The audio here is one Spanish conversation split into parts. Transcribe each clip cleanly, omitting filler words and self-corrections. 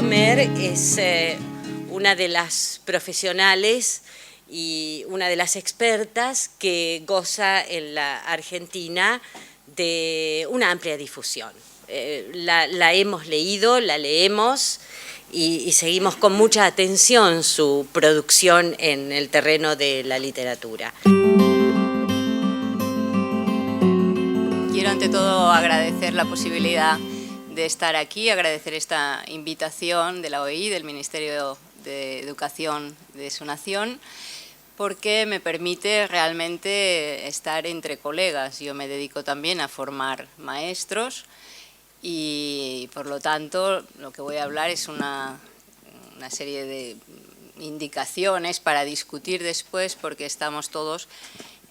Sommer es una de las profesionales y una de las expertas que goza en la Argentina de una amplia difusión. La hemos leído, la leemos y seguimos con mucha atención su producción en el terreno de la literatura. Quiero ante todo agradecer la posibilidad de estar aquí, agradecer esta invitación de la OEI, del Ministerio de Educación de su nación, porque me permite realmente estar entre colegas. Yo me dedico también a formar maestros y, por lo tanto, lo que voy a hablar es una serie de indicaciones para discutir después, porque estamos todos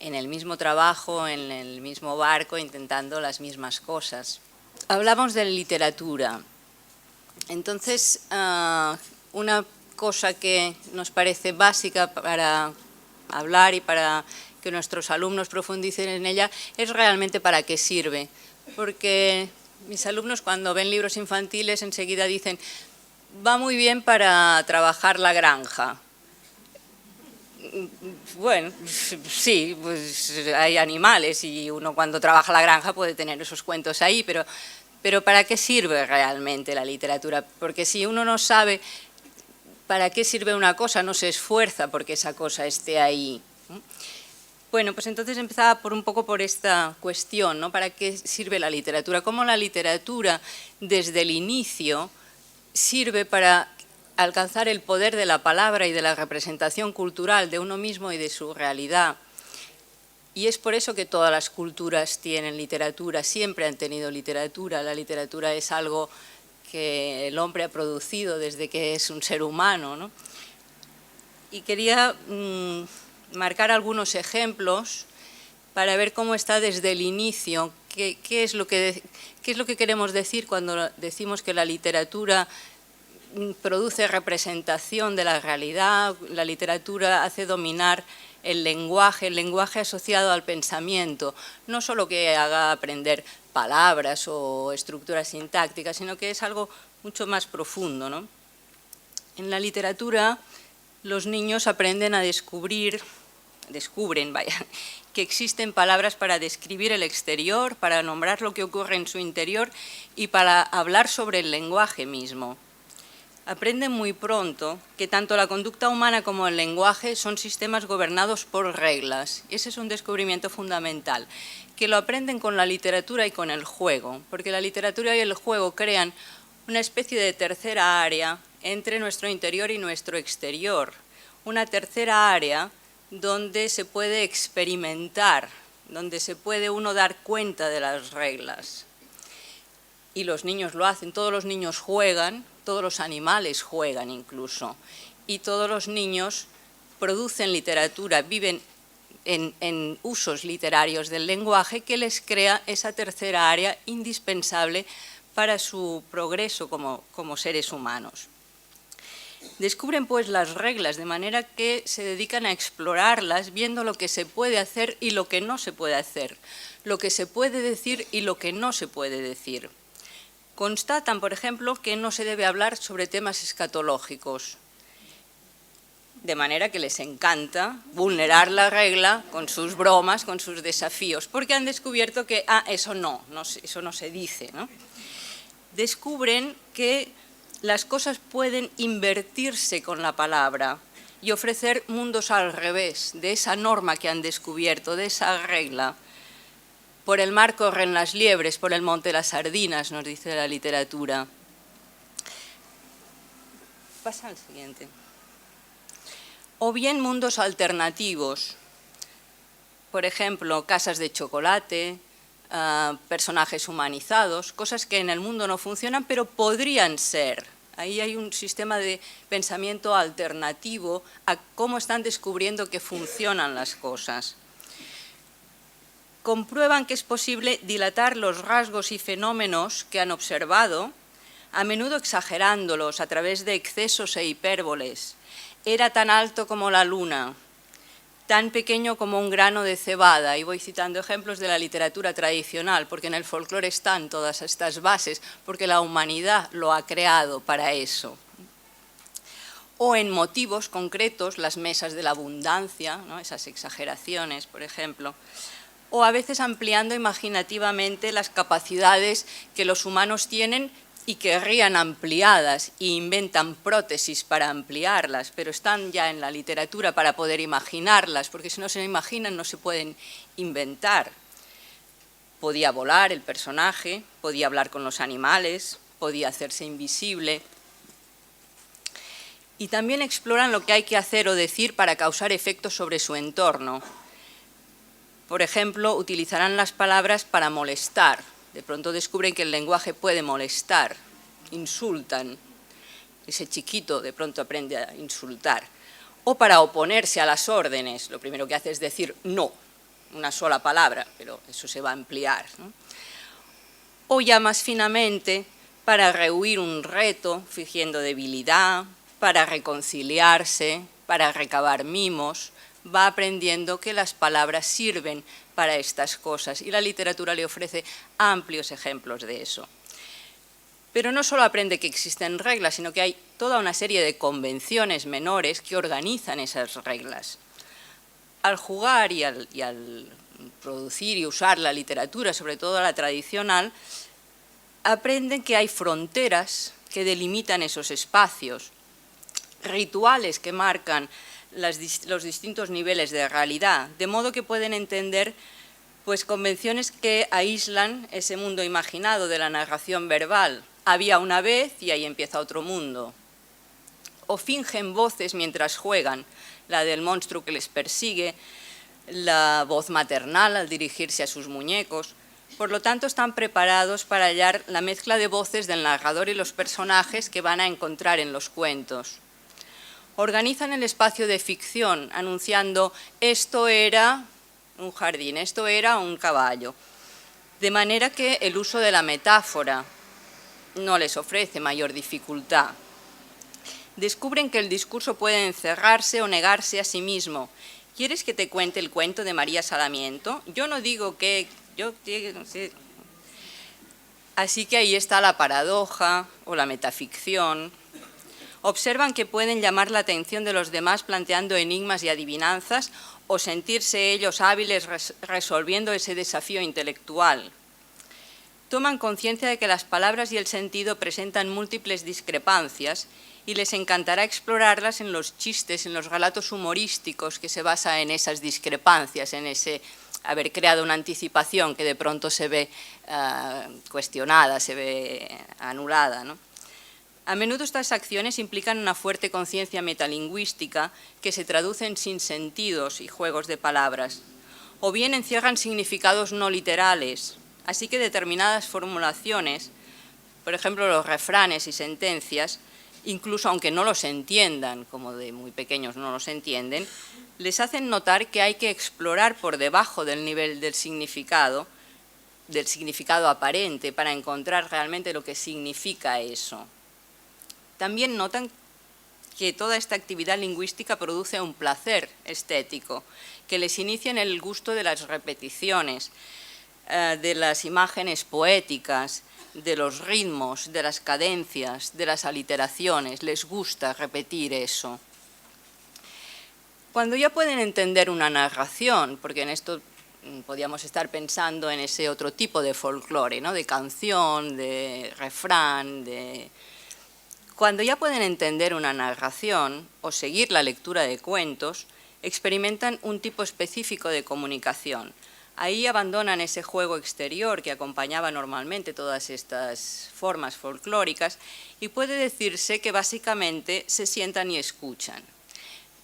en el mismo trabajo, en el mismo barco, intentando las mismas cosas. Hablamos de literatura. Entonces, una cosa que nos parece básica para hablar y para que nuestros alumnos profundicen en ella es realmente para qué sirve. Porque mis alumnos, cuando ven libros infantiles, enseguida dicen: va muy bien para trabajar la granja. Bueno, sí, pues hay animales y uno cuando trabaja la granja puede tener esos cuentos ahí, pero ¿para qué sirve realmente la literatura? Porque si uno no sabe para qué sirve una cosa, no se esfuerza porque esa cosa esté ahí. Bueno, pues entonces empezaba un poco por esta cuestión, ¿no? ¿Para qué sirve la literatura? ¿Cómo la literatura, desde el inicio, sirve para alcanzar el poder de la palabra y de la representación cultural de uno mismo y de su realidad? Y es por eso que todas las culturas tienen literatura, siempre han tenido literatura. La literatura es algo que el hombre ha producido desde que es un ser humano, ¿no? Y quería marcar algunos ejemplos para ver cómo está desde el inicio, qué es lo que queremos decir cuando decimos que la literatura produce representación de la realidad. La literatura hace dominar el lenguaje asociado al pensamiento, no solo que haga aprender palabras o estructuras sintácticas, sino que es algo mucho más profundo, ¿no? En la literatura los niños aprenden a descubren, que existen palabras para describir el exterior, para nombrar lo que ocurre en su interior y para hablar sobre el lenguaje mismo. Aprenden muy pronto que tanto la conducta humana como el lenguaje son sistemas gobernados por reglas. Ese es un descubrimiento fundamental, que lo aprenden con la literatura y con el juego, porque la literatura y el juego crean una especie de tercera área entre nuestro interior y nuestro exterior, una tercera área donde se puede experimentar, donde se puede uno dar cuenta de las reglas. Y los niños lo hacen, todos los niños juegan, todos los animales juegan incluso, y todos los niños producen literatura, viven en usos literarios del lenguaje que les crea esa tercera área indispensable para su progreso como seres humanos. Descubren pues las reglas, de manera que se dedican a explorarlas, viendo lo que se puede hacer y lo que no se puede hacer, lo que se puede decir y lo que no se puede decir. Constatan, por ejemplo, que no se debe hablar sobre temas escatológicos, de manera que les encanta vulnerar la regla con sus bromas, con sus desafíos, porque han descubierto que eso no se dice, ¿no? Descubren que las cosas pueden invertirse con la palabra y ofrecer mundos al revés de esa norma que han descubierto, de esa regla. Por el mar corren las liebres, por el monte las sardinas, nos dice la literatura. Pasa al siguiente. O bien mundos alternativos, por ejemplo, casas de chocolate, personajes humanizados, cosas que en el mundo no funcionan, pero podrían ser. Ahí hay un sistema de pensamiento alternativo a cómo están descubriendo que funcionan las cosas. Comprueban que es posible dilatar los rasgos y fenómenos que han observado, a menudo exagerándolos a través de excesos e hipérboles. Era tan alto como la luna, tan pequeño como un grano de cebada, y voy citando ejemplos de la literatura tradicional, porque en el folclore están todas estas bases, porque la humanidad lo ha creado para eso. O en motivos concretos, las mesas de la abundancia, ¿no? Esas exageraciones, por ejemplo, o a veces ampliando imaginativamente las capacidades que los humanos tienen y querrían ampliadas, e inventan prótesis para ampliarlas, pero están ya en la literatura para poder imaginarlas, porque si no se imaginan no se pueden inventar. Podía volar el personaje, podía hablar con los animales, podía hacerse invisible. Y también exploran lo que hay que hacer o decir para causar efectos sobre su entorno. Por ejemplo, utilizarán las palabras para molestar. De pronto descubren que el lenguaje puede molestar, insultan. Ese chiquito de pronto aprende a insultar. O para oponerse a las órdenes, lo primero que hace es decir no, una sola palabra, pero eso se va a ampliar, ¿no? O ya más finamente, para rehuir un reto, fingiendo debilidad, para reconciliarse, para recabar mimos, va aprendiendo que las palabras sirven para estas cosas y la literatura le ofrece amplios ejemplos de eso. Pero no solo aprende que existen reglas, sino que hay toda una serie de convenciones menores que organizan esas reglas. Al jugar y al producir y usar la literatura, sobre todo la tradicional, aprenden que hay fronteras que delimitan esos espacios, rituales que marcan los distintos niveles de realidad, de modo que pueden entender pues, convenciones que aíslan ese mundo imaginado de la narración verbal. Había una vez y ahí empieza otro mundo. O fingen voces mientras juegan, la del monstruo que les persigue, la voz maternal al dirigirse a sus muñecos. Por lo tanto, están preparados para hallar la mezcla de voces del narrador y los personajes que van a encontrar en los cuentos. Organizan el espacio de ficción anunciando esto era un jardín, esto era un caballo, de manera que el uso de la metáfora no les ofrece mayor dificultad. Descubren que el discurso puede encerrarse o negarse a sí mismo. ¿Quieres que te cuente el cuento de María Salamiento? Yo no digo que... no sé. Así que ahí está la paradoja o la metaficción. Observan que pueden llamar la atención de los demás planteando enigmas y adivinanzas o sentirse ellos hábiles resolviendo ese desafío intelectual. Toman conciencia de que las palabras y el sentido presentan múltiples discrepancias y les encantará explorarlas en los chistes, en los relatos humorísticos que se basa en esas discrepancias, en ese haber creado una anticipación que de pronto se ve cuestionada, se ve anulada, ¿no? A menudo estas acciones implican una fuerte conciencia metalingüística que se traduce en sinsentidos y juegos de palabras, o bien encierran significados no literales, así que determinadas formulaciones, por ejemplo los refranes y sentencias, incluso aunque no los entiendan, como de muy pequeños no los entienden, les hacen notar que hay que explorar por debajo del nivel del significado aparente para encontrar realmente lo que significa eso. También notan que toda esta actividad lingüística produce un placer estético, que les inicia en el gusto de las repeticiones, de las imágenes poéticas, de los ritmos, de las cadencias, de las aliteraciones. Les gusta repetir eso. Cuando ya pueden entender una narración, porque en esto podíamos estar pensando en ese otro tipo de folclore, ¿no? De canción, de refrán, Cuando ya pueden entender una narración o seguir la lectura de cuentos, experimentan un tipo específico de comunicación. Ahí abandonan ese juego exterior que acompañaba normalmente todas estas formas folclóricas y puede decirse que básicamente se sientan y escuchan.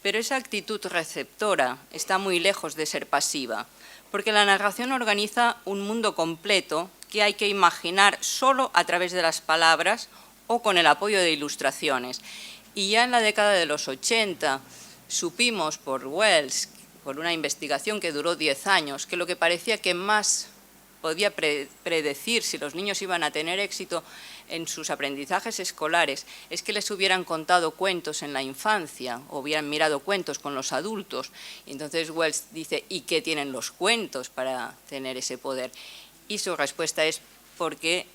Pero esa actitud receptora está muy lejos de ser pasiva, porque la narración organiza un mundo completo que hay que imaginar solo a través de las palabras o con el apoyo de ilustraciones. Y ya en la década de los 80 supimos por Wells, por una investigación que duró 10 años, que lo que parecía que más podía predecir si los niños iban a tener éxito en sus aprendizajes escolares es que les hubieran contado cuentos en la infancia o hubieran mirado cuentos con los adultos. Y entonces Wells dice, ¿y qué tienen los cuentos para tener ese poder? Y su respuesta es porque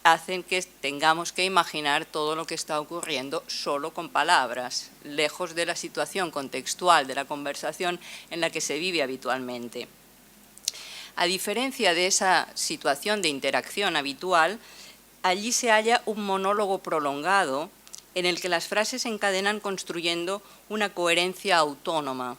hacen que tengamos que imaginar todo lo que está ocurriendo solo con palabras, lejos de la situación contextual de la conversación en la que se vive habitualmente. A diferencia de esa situación de interacción habitual, allí se halla un monólogo prolongado en el que las frases se encadenan construyendo una coherencia autónoma.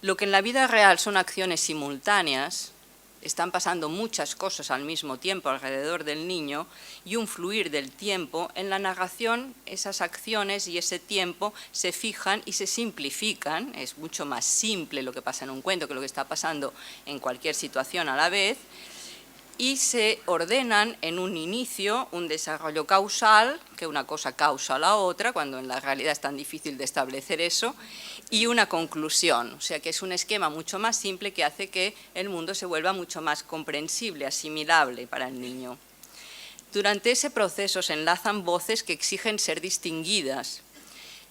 Lo que en la vida real son acciones simultáneas, están pasando muchas cosas al mismo tiempo alrededor del niño y un fluir del tiempo, en la narración esas acciones y ese tiempo se fijan y se simplifican, es mucho más simple lo que pasa en un cuento que lo que está pasando en cualquier situación a la vez, y se ordenan en un inicio, un desarrollo causal, que una cosa causa a la otra, cuando en la realidad es tan difícil de establecer eso, y una conclusión, o sea que es un esquema mucho más simple que hace que el mundo se vuelva mucho más comprensible, asimilable para el niño. Durante ese proceso se enlazan voces que exigen ser distinguidas,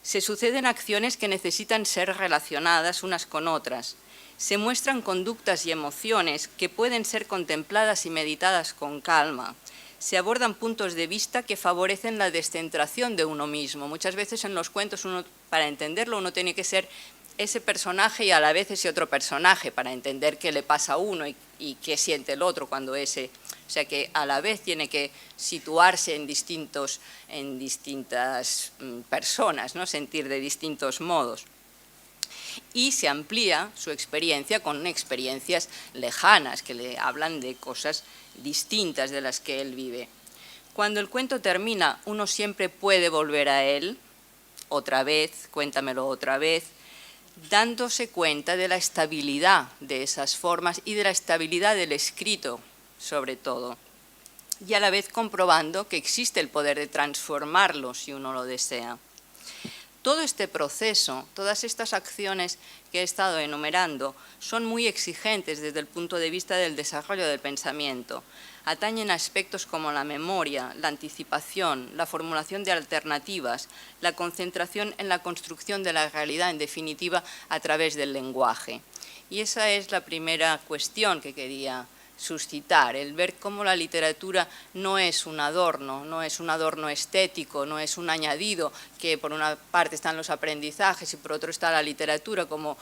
se suceden acciones que necesitan ser relacionadas unas con otras, se muestran conductas y emociones que pueden ser contempladas y meditadas con calma. Se abordan puntos de vista que favorecen la descentración de uno mismo. Muchas veces en los cuentos, para entenderlo, uno tiene que ser ese personaje y a la vez ese otro personaje para entender qué le pasa a uno y qué siente el otro cuando ese... O sea que a la vez tiene que situarse en distintas personas, ¿no? Sentir de distintos modos. Y se amplía su experiencia con experiencias lejanas que le hablan de cosas distintas de las que él vive. Cuando el cuento termina, uno siempre puede volver a él, otra vez, cuéntamelo otra vez, dándose cuenta de la estabilidad de esas formas y de la estabilidad del escrito, sobre todo, y a la vez comprobando que existe el poder de transformarlo si uno lo desea. Todo este proceso, todas estas acciones que he estado enumerando, son muy exigentes desde el punto de vista del desarrollo del pensamiento. Atañen a aspectos como la memoria, la anticipación, la formulación de alternativas, la concentración en la construcción de la realidad, en definitiva, a través del lenguaje. Y esa es la primera cuestión que quería suscitar, el ver cómo la literatura no es un adorno estético, no es un añadido, que por una parte están los aprendizajes y por otro está la literatura como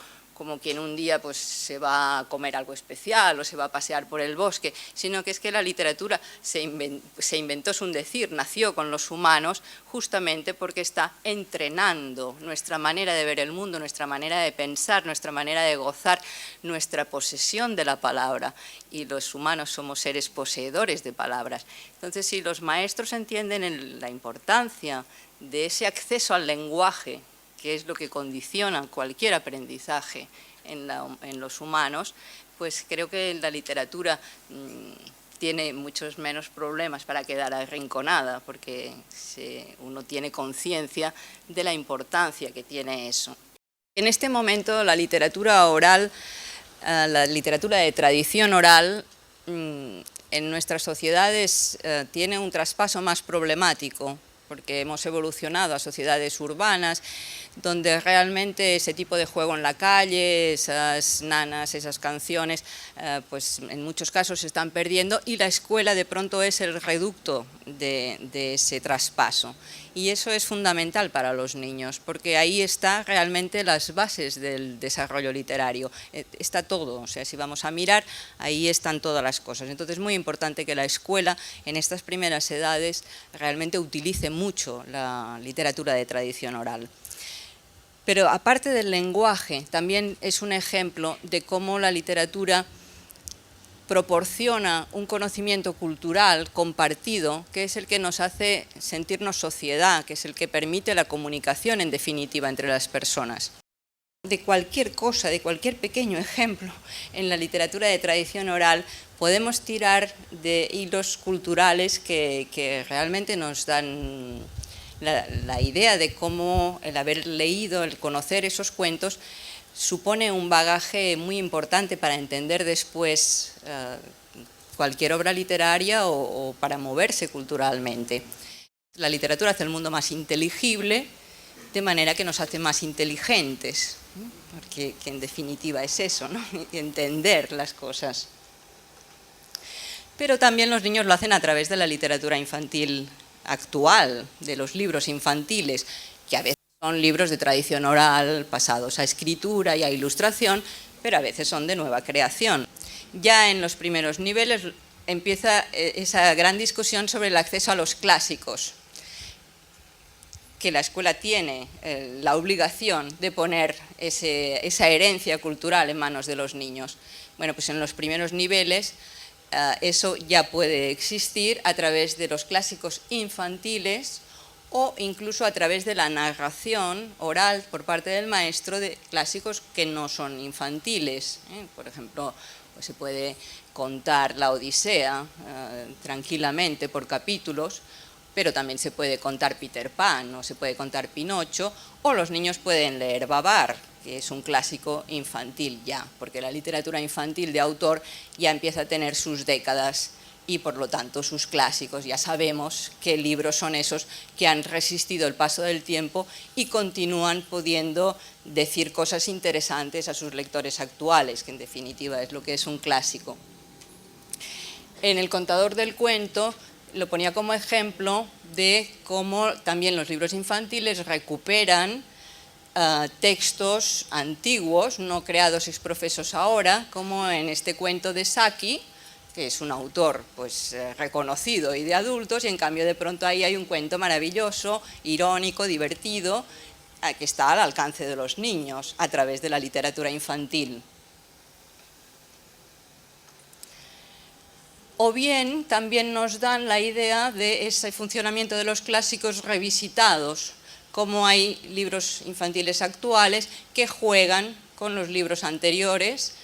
quien un día pues, se va a comer algo especial o se va a pasear por el bosque, sino que es que la literatura se inventó, es un decir, nació con los humanos justamente porque está entrenando nuestra manera de ver el mundo, nuestra manera de pensar, nuestra manera de gozar, nuestra posesión de la palabra. Y los humanos somos seres poseedores de palabras. Entonces, si los maestros entienden la importancia de ese acceso al lenguaje, que es lo que condiciona cualquier aprendizaje en los humanos, pues creo que la literatura tiene muchos menos problemas para quedar arrinconada, porque uno tiene conciencia de la importancia que tiene eso. En este momento la literatura oral, la literatura de tradición oral, en nuestras sociedades tiene un traspaso más problemático, porque hemos evolucionado a sociedades urbanas, donde realmente ese tipo de juego en la calle, esas nanas, esas canciones, pues en muchos casos se están perdiendo y la escuela de pronto es el reducto de ese traspaso. Y eso es fundamental para los niños, porque ahí están realmente las bases del desarrollo literario. Está todo, o sea, si vamos a mirar, ahí están todas las cosas. Entonces es muy importante que la escuela en estas primeras edades realmente utilice mucho la literatura de tradición oral. Pero aparte del lenguaje, también es un ejemplo de cómo la literatura proporciona un conocimiento cultural compartido, que es el que nos hace sentirnos sociedad, que es el que permite la comunicación, en definitiva, entre las personas. De cualquier cosa, de cualquier pequeño ejemplo en la literatura de tradición oral, podemos tirar de hilos culturales que realmente nos dan la idea de cómo el haber leído, el conocer esos cuentos, supone un bagaje muy importante para entender después cualquier obra literaria o para moverse culturalmente. La literatura hace el mundo más inteligible, de manera que nos hace más inteligentes, ¿no? Porque en definitiva es eso, ¿no? Entender las cosas. Pero también los niños lo hacen a través de la literatura infantil actual, de los libros infantiles, que a veces son libros de tradición oral, pasados a escritura y a ilustración, pero a veces son de nueva creación. Ya en los primeros niveles empieza esa gran discusión sobre el acceso a los clásicos, que la escuela tiene la obligación de poner esa herencia cultural en manos de los niños. Bueno, pues en los primeros niveles eso ya puede existir a través de los clásicos infantiles o incluso a través de la narración oral por parte del maestro de clásicos que no son infantiles. Por ejemplo, pues se puede contar la Odisea tranquilamente por capítulos, pero también se puede contar Peter Pan o se puede contar Pinocho, o los niños pueden leer Babar, que es un clásico infantil ya, porque la literatura infantil de autor ya empieza a tener sus décadas y por lo tanto sus clásicos. Ya sabemos qué libros son esos que han resistido el paso del tiempo y continúan pudiendo decir cosas interesantes a sus lectores actuales, que en definitiva es lo que es un clásico. En El contador del cuento lo ponía como ejemplo de cómo también los libros infantiles recuperan textos antiguos, no creados ex profesos ahora, como en este cuento de Saki, que es un autor pues, reconocido y de adultos, y en cambio de pronto ahí hay un cuento maravilloso, irónico, divertido, que está al alcance de los niños a través de la literatura infantil. O bien también nos dan la idea de ese funcionamiento de los clásicos revisitados, como hay libros infantiles actuales que juegan con los libros anteriores,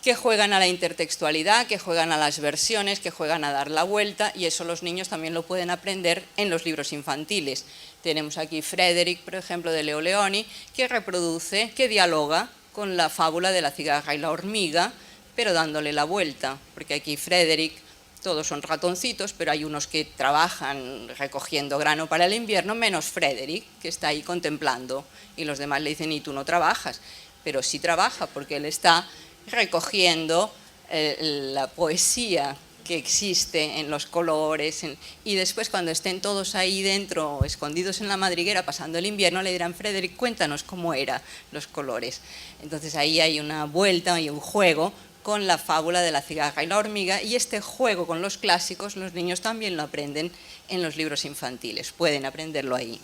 que juegan a la intertextualidad, que juegan a las versiones, que juegan a dar la vuelta, y eso los niños también lo pueden aprender en los libros infantiles. Tenemos aquí Frederick, por ejemplo, de Leo Leoni, que reproduce, que dialoga con la fábula de la cigarra y la hormiga, pero dándole la vuelta, porque aquí Frederick, todos son ratoncitos, pero hay unos que trabajan recogiendo grano para el invierno, menos Frederick, que está ahí contemplando, y los demás le dicen, y tú no trabajas, pero sí trabaja, porque él está recogiendo la poesía que existe en los colores, y después cuando estén todos ahí dentro, escondidos en la madriguera, pasando el invierno, le dirán, Frederick, cuéntanos cómo eran los colores. Entonces ahí hay una vuelta y un juego con la fábula de la cigarra y la hormiga, y este juego con los clásicos los niños también lo aprenden en los libros infantiles, pueden aprenderlo ahí.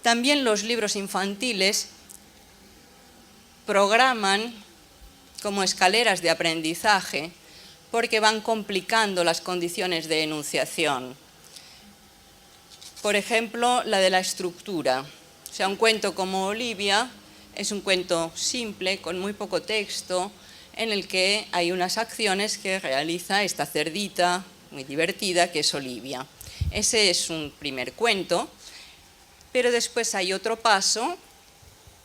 También los libros infantiles programan como escaleras de aprendizaje porque van complicando las condiciones de enunciación. Por ejemplo, la de la estructura. O sea, un cuento como Olivia es un cuento simple, con muy poco texto, en el que hay unas acciones que realiza esta cerdita muy divertida que es Olivia. Ese es un primer cuento, pero después hay otro paso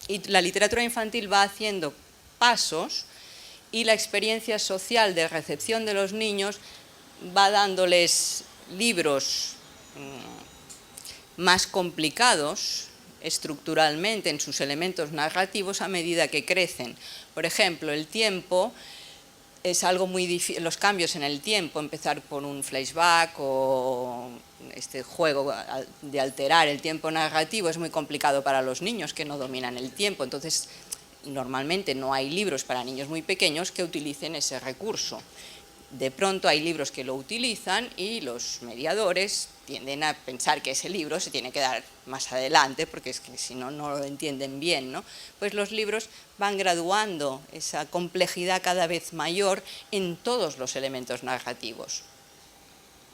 y la literatura infantil va haciendo pasos y la experiencia social de recepción de los niños va dándoles libros más complicados estructuralmente en sus elementos narrativos a medida que crecen. Por ejemplo, el tiempo es algo muy difícil, los cambios en el tiempo, empezar por un flashback o este juego de alterar el tiempo narrativo es muy complicado para los niños que no dominan el tiempo, entonces normalmente no hay libros para niños muy pequeños que utilicen ese recurso. De pronto hay libros que lo utilizan y los mediadores tienden a pensar que ese libro se tiene que dar más adelante porque es que si no, no lo entienden bien, ¿no? Pues los libros van graduando esa complejidad cada vez mayor en todos los elementos narrativos.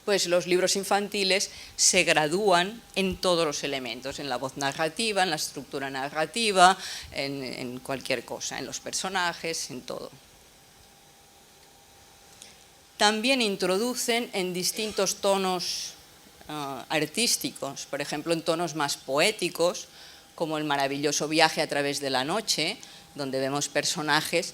Pues los libros infantiles se gradúan en todos los elementos, en la voz narrativa, en la estructura narrativa, en cualquier cosa, en los personajes, en todo. También introducen en distintos tonos artísticos, por ejemplo en tonos más poéticos, como el maravilloso viaje a través de la noche, donde vemos personajes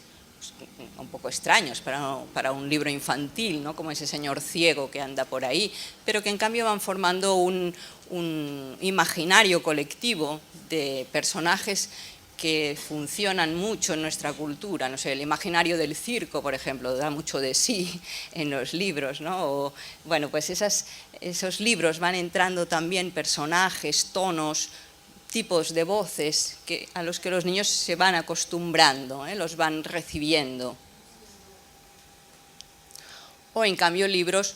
un poco extraños para un libro infantil, ¿no? Como ese señor ciego que anda por ahí, pero que en cambio van formando un imaginario colectivo de personajes que funcionan mucho en nuestra cultura. No sé, el imaginario del circo, por ejemplo, da mucho de sí en los libros, ¿no? O, bueno, pues esos libros van entrando también personajes, tonos, tipos de voces a los que los niños se van acostumbrando, los van recibiendo. O en cambio libros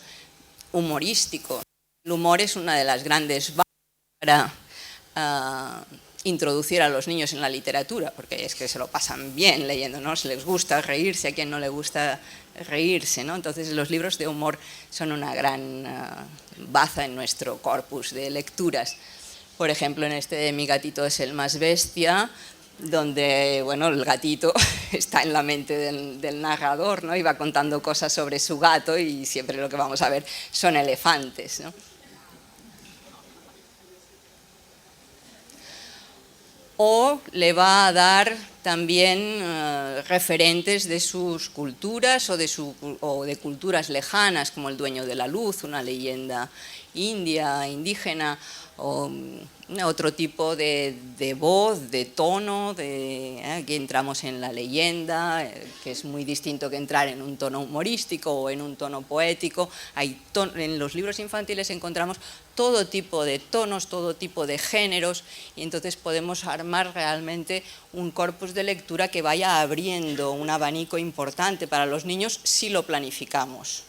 humorísticos. El humor es una de las grandes bases para introducir a los niños en la literatura, porque es que se lo pasan bien leyendo, ¿no? Se les gusta reírse, a quien no le gusta reírse, ¿no? Entonces los libros de humor son una gran baza en nuestro corpus de lecturas. Por ejemplo, en este de Mi gatito es el más bestia, donde, bueno, el gatito está en la mente del narrador, ¿no? Y va contando cosas sobre su gato y siempre lo que vamos a ver son elefantes, ¿no? O le va a dar también referentes de sus culturas o de culturas lejanas, como El dueño de la luz, una leyenda india, indígena, o otro tipo de voz, de tono, aquí entramos en la leyenda, que es muy distinto que entrar en un tono humorístico o en un tono poético. En los libros infantiles encontramos todo tipo de tonos, todo tipo de géneros, y entonces podemos armar realmente un corpus de lectura que vaya abriendo un abanico importante para los niños si lo planificamos.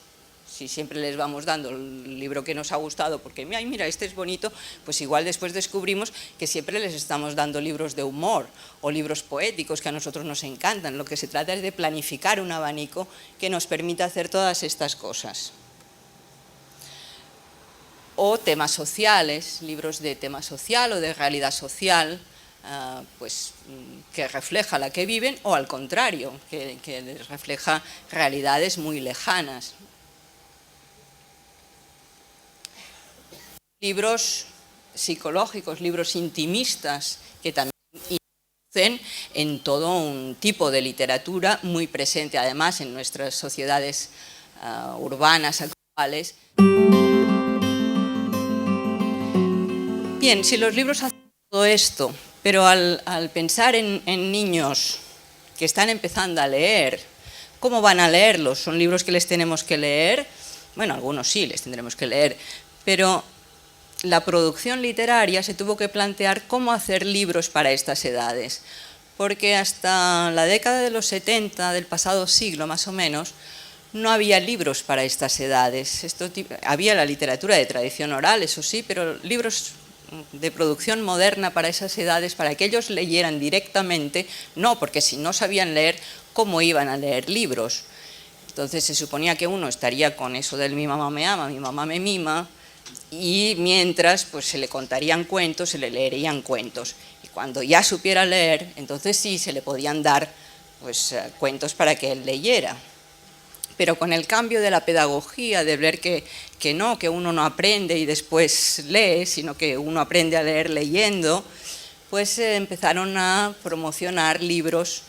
Si siempre les vamos dando el libro que nos ha gustado porque, ay, mira, este es bonito, pues igual después descubrimos que siempre les estamos dando libros de humor o libros poéticos que a nosotros nos encantan. Lo que se trata es de planificar un abanico que nos permita hacer todas estas cosas. O temas sociales, libros de tema social o de realidad social, pues que refleja la que viven, o al contrario, que les refleja realidades muy lejanas. Libros psicológicos, libros intimistas, que también introducen en todo un tipo de literatura muy presente además en nuestras sociedades urbanas actuales. Bien, si los libros hacen todo esto, pero al pensar en niños que están empezando a leer, ¿cómo van a leerlos? ¿Son libros que les tenemos que leer? Bueno, algunos sí les tendremos que leer, pero la producción literaria se tuvo que plantear cómo hacer libros para estas edades, porque hasta la década de los 70 del pasado siglo, más o menos, no había libros para estas edades. Había la literatura de tradición oral, eso sí, pero libros de producción moderna para esas edades, para que ellos leyeran directamente, no, porque si no sabían leer, ¿cómo iban a leer libros? Entonces se suponía que uno estaría con eso del mi mamá me ama, mi mamá me mima, y mientras pues se le contarían cuentos, se le leerían cuentos. Y cuando ya supiera leer, entonces sí se le podían dar pues, cuentos para que él leyera. Pero con el cambio de la pedagogía, de ver que uno no aprende y después lee, sino que uno aprende a leer leyendo, pues empezaron a promocionar libros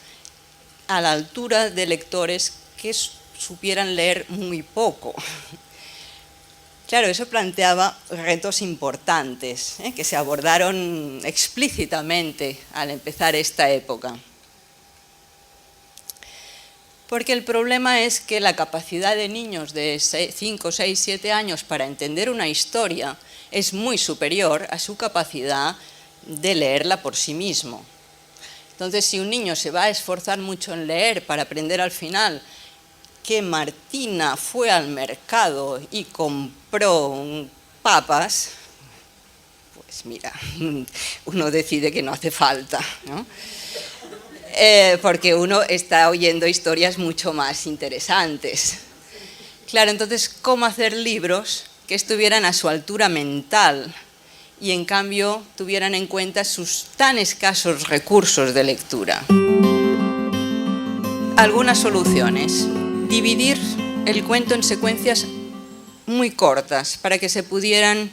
a la altura de lectores que supieran leer muy poco. Claro, eso planteaba retos importantes, que se abordaron explícitamente al empezar esta época. Porque el problema es que la capacidad de niños de 5, 6, 7 años para entender una historia es muy superior a su capacidad de leerla por sí mismo. Entonces, si un niño se va a esforzar mucho en leer para aprender al final que Martina fue al mercado y compró papas, pues mira, uno decide que no hace falta, ¿no? Porque uno está oyendo historias mucho más interesantes. Claro, entonces, ¿cómo hacer libros que estuvieran a su altura mental y en cambio tuvieran en cuenta sus tan escasos recursos de lectura? Algunas soluciones. Dividir el cuento en secuencias muy cortas para que se pudieran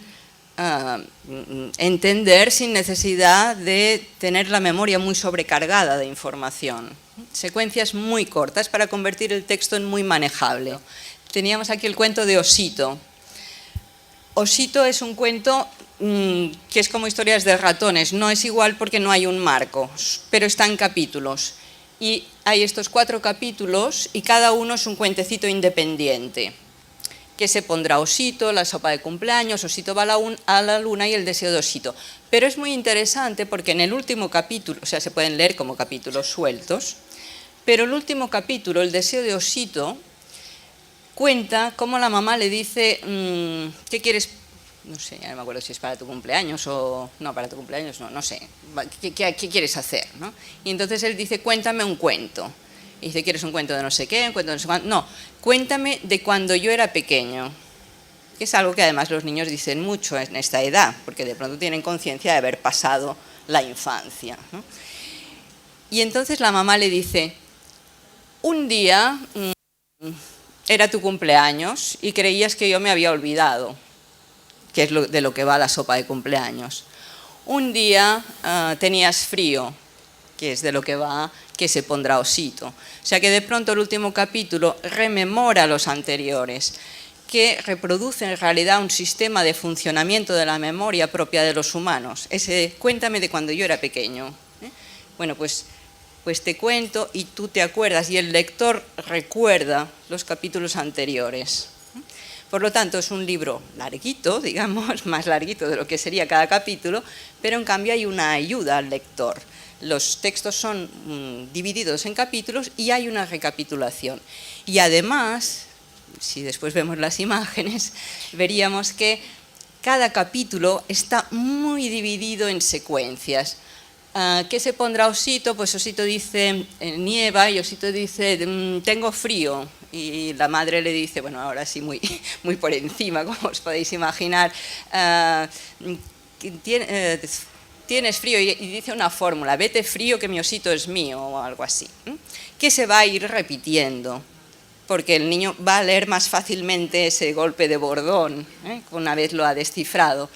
entender sin necesidad de tener la memoria muy sobrecargada de información. secuencias muy cortas para convertir el texto en muy manejable. Teníamos aquí el cuento de Osito. Osito es un cuento que es como historias de ratones, no es igual porque no hay un marco, pero está en capítulos. Y hay estos 4 capítulos y cada uno es un cuentecito independiente. Que se pondrá Osito, la sopa de cumpleaños, Osito va a la luna y el deseo de Osito. Pero es muy interesante porque en el último capítulo, o sea, se pueden leer como capítulos sueltos, pero el último capítulo, el deseo de Osito, cuenta cómo la mamá le dice, ¿qué quieres? No sé, ya no me acuerdo si es para tu cumpleaños o... No, para tu cumpleaños no sé. ¿Qué quieres hacer? ¿No? Y entonces él dice, cuéntame un cuento. Y dice, ¿quieres un cuento de no sé qué? ¿Un cuento de no sé cuánto? No, cuéntame de cuando yo era pequeño. Que es algo que además los niños dicen mucho en esta edad, porque de pronto tienen conciencia de haber pasado la infancia, ¿no? Y entonces la mamá le dice, un día era tu cumpleaños y creías que yo me había olvidado, que es de lo que va la sopa de cumpleaños. Un día tenías frío, que es de lo que va que se pondrá Osito. O sea que de pronto el último capítulo rememora los anteriores, que reproduce en realidad un sistema de funcionamiento de la memoria propia de los humanos. Ese cuéntame de cuando yo era pequeño. Bueno, pues te cuento y tú te acuerdas y el lector recuerda los capítulos anteriores. Por lo tanto, es un libro larguito, digamos, más larguito de lo que sería cada capítulo, pero en cambio hay una ayuda al lector. Los textos son divididos en capítulos y hay una recapitulación. Y además, si después vemos las imágenes, veríamos que cada capítulo está muy dividido en secuencias. ¿Qué se pondrá Osito? Pues Osito dice nieva y Osito dice tengo frío. Y la madre le dice, bueno, ahora sí muy por encima, como os podéis imaginar, tienes frío y dice una fórmula, vete frío que mi osito es mío o algo así, que se va a ir repitiendo porque el niño va a leer más fácilmente ese golpe de bordón, una vez lo ha descifrado.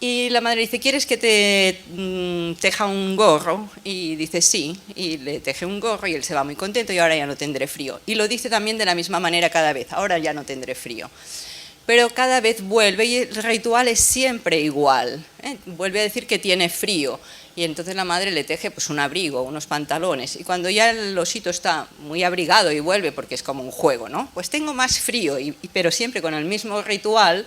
Y la madre dice, ¿quieres que te teja un gorro? Y dice, sí, y le teje un gorro y él se va muy contento y ahora ya no tendré frío. Y lo dice también de la misma manera cada vez, ahora ya no tendré frío. Pero cada vez vuelve y el ritual es siempre igual, vuelve a decir que tiene frío. Y entonces la madre le teje pues, un abrigo, unos pantalones. Y cuando ya el osito está muy abrigado y vuelve, porque es como un juego, ¿no? Pues tengo más frío, pero siempre con el mismo ritual.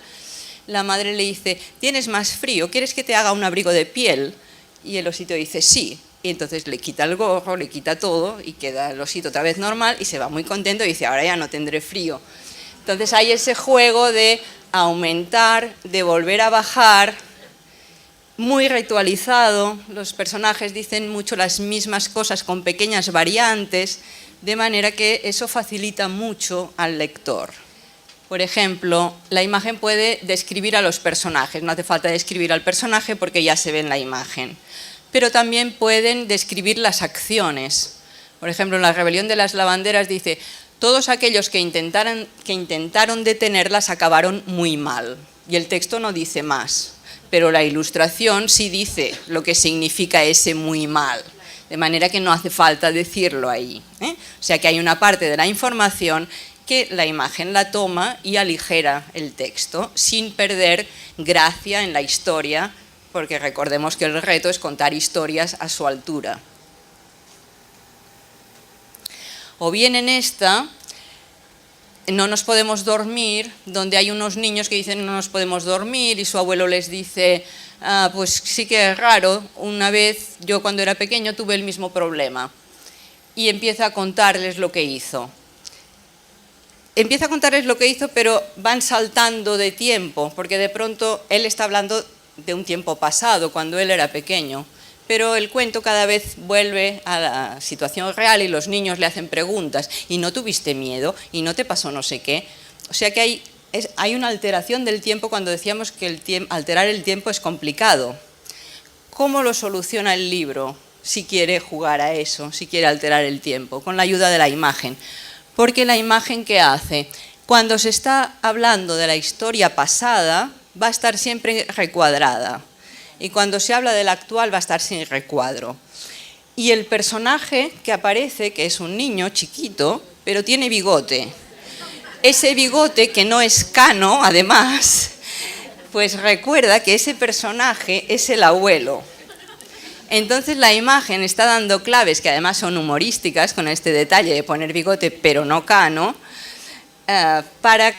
La madre le dice, ¿tienes más frío? ¿Quieres que te haga un abrigo de piel? Y el osito dice, sí. Y entonces le quita el gorro, le quita todo y queda el osito otra vez normal y se va muy contento y dice, ahora ya no tendré frío. Entonces hay ese juego de aumentar, de volver a bajar, muy ritualizado. Los personajes dicen mucho las mismas cosas con pequeñas variantes, de manera que eso facilita mucho al lector. Por ejemplo, la imagen puede describir a los personajes, no hace falta describir al personaje porque ya se ve en la imagen, pero también pueden describir las acciones. Por ejemplo, en la rebelión de las lavanderas dice, todos aquellos que intentaron detenerlas acabaron muy mal, y el texto no dice más, pero la ilustración sí dice lo que significa ese muy mal, de manera que no hace falta decirlo ahí, O sea que hay una parte de la información que la imagen la toma y aligera el texto sin perder gracia en la historia, porque recordemos que el reto es contar historias a su altura. O bien en esta, no nos podemos dormir, donde hay unos niños que dicen no nos podemos dormir y su abuelo les dice, pues sí que es raro, una vez yo cuando era pequeño tuve el mismo problema, y empieza a contarles lo que hizo. Empieza a contarles lo que hizo, pero van saltando de tiempo, porque de pronto él está hablando de un tiempo pasado, cuando él era pequeño, pero el cuento cada vez vuelve a la situación real y los niños le hacen preguntas, ¿y no tuviste miedo? ¿Y no te pasó no sé qué? O sea que hay una alteración del tiempo cuando decíamos que alterar el tiempo es complicado. ¿Cómo lo soluciona el libro si quiere jugar a eso, si quiere alterar el tiempo? Con la ayuda de la imagen. Porque la imagen que hace, cuando se está hablando de la historia pasada, va a estar siempre recuadrada. Y cuando se habla del actual va a estar sin recuadro. y el personaje que aparece, que es un niño chiquito, pero tiene bigote. Ese bigote, que no es cano, además, pues recuerda que ese personaje es el abuelo. Entonces la imagen está dando claves, que además son humorísticas, con este detalle de poner bigote pero no cano, para